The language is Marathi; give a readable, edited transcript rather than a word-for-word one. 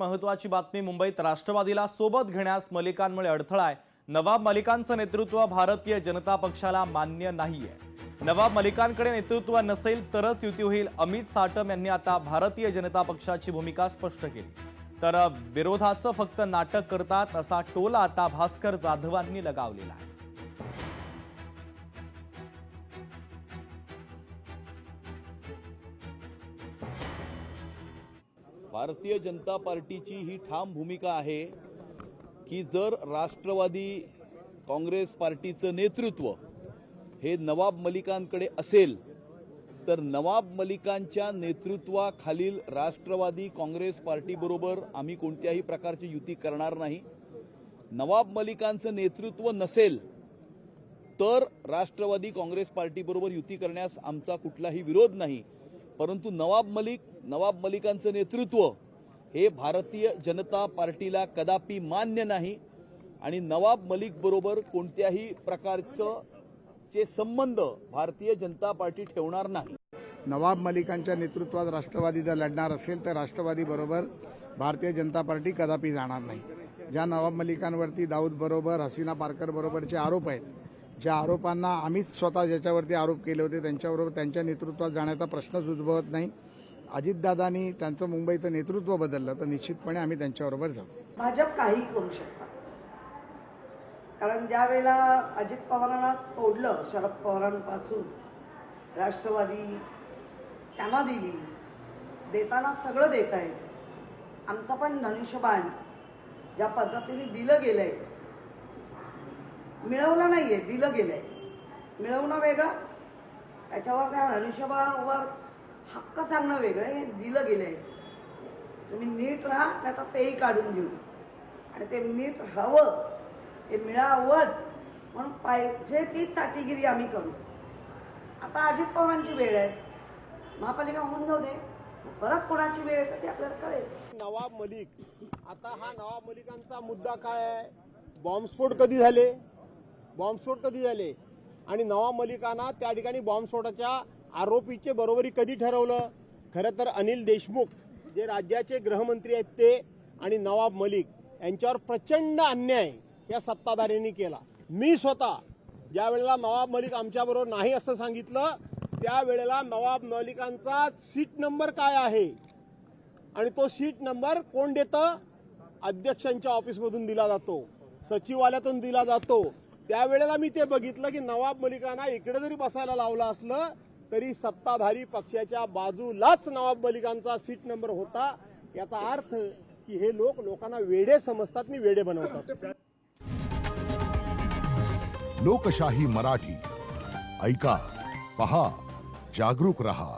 महत्त्वाची बातमी मुंबईत राष्ट्रवादीला सोबत घेण्यास मलिकांमुळे अडथळा आहे। नवाब मलिकांचं नेतृत्व भारतीय जनता पक्षाला मान्य नाहीये। नवाब मलिकांकडे नेतृत्व नसेल तरच युती होईल। अमित साटम यांनी आता भारतीय जनता पक्षाची भूमिका स्पष्ट केली। तर विरोधाचं फक्त नाटक करतात असा टोला आता भास्कर जाधवांनी लगावलेला आहे। भारतीय जनता पार्टीची ही ठाम भूमिका आहे की जर राष्ट्रवादी काँग्रेस पार्टीचं नेतृत्व हे नवाब मलिकांकडे असेल तर नवाब मलिकांच्या नेतृत्वाखालील राष्ट्रवादी काँग्रेस पार्टीबरोबर आम्ही कोणत्याही प्रकारची युती करणार नाही। नवाब मलिकांचं नेतृत्व नसेल तर राष्ट्रवादी काँग्रेस पार्टीबरोबर युती करण्यास आमचा कुठलाही विरोध नाही, परंतु नवाब मलिकांचं नेतृत्व हे भारतीय जनता पार्टीला कदापि मान्य नाही आणि नवाब मलिक बरोबर कोणत्याही प्रकारचे संबंध भारतीय जनता पार्टी ठेवणार नाही। नवाब मलिकांच्या नेतृत्वात राष्ट्रवादी जर लढणार असेल तर राष्ट्रवादी बरोबर भारतीय जनता पार्टी कदापि जाणार नाही। ज्या नवाब मलिकांवरती दाऊद बरोबर हसीना पारकर बरोबरचे आरोप आहेत, ज्या आरोपांना आम्हीच स्वतः ज्याच्यावरती आरोप केले होते त्यांच्याबरोबर त्यांच्या नेतृत्वात जाण्याचा प्रश्नच उद्भवत नाही। अजितदादांनी त्यांचं मुंबईचं नेतृत्व बदललं तर निश्चितपणे आम्ही त्यांच्याबरोबर जाऊ। भाजप काही करू शकतात, कारण ज्या वेळेला अजित पवारांना तोडलं, शरद पवारांपासून राष्ट्रवादी त्यांना दिली, देताना सगळं देत आहे। आमचं पण धनुष्यबाण ज्या पद्धतीने दिलं गेलंय, मिळवलं नाहीये, दिलं गेलंय। मिळवणं वेगळं, त्याच्यावर त्या धनुष्यबाणावर हक्क सांगणं वेगळं, हे दिलं गेलंय। तुम्ही नीट राहा, नाही तर तेही काढून घेऊ, आणि ते नीट राहावं, ते मिळावंच म्हणून पाहिजे ती चाटीगिरी आम्ही करू। आता अजित पवारांची वेळ आहे, महापालिका होऊन जाऊ दे, परत कोणाची वेळ येते ते आपल्याला कळेल। नवाब मलिक, आता हा नवाब मलिकांचा मुद्दा काय आहे? बॉम्बस्फोट कधी झाले? आणि नवाब मलिकांना त्या ठिकाणी बॉम्बस्फोटाच्या आरोपीचे बरोबरी कधी ठरवलं? खरं तर अनिल देशमुख जे राज्याचे गृहमंत्री आहेत ते आणि नवाब मलिक यांच्यावर प्रचंड अन्याय या सत्ताधाऱ्यांनी केला। मी स्वतः ज्या वेळेला नवाब मलिक आमच्याबरोबर नाही असं सांगितलं, त्यावेळेला नवाब मलिकांचा सीट नंबर काय आहे आणि तो सीट नंबर कोण देतं? अध्यक्षांच्या ऑफिसमधून दिला जातो, सचिवालयातून दिला जातो। त्यावेळेला मी ते बघितलं की नवाब मलिकांना इकडे जरी बसायला लावलं असलं तरी सत्ताधारी पक्षाच्या बाजूलाच नवाब मलिकांचा सीट नंबर होता। याचा अर्थ की हे लोकांना वेडे समजतात आणि वेडे बनवतात। लोकशाही मराठी ऐका, पहा, जागरूक रहा।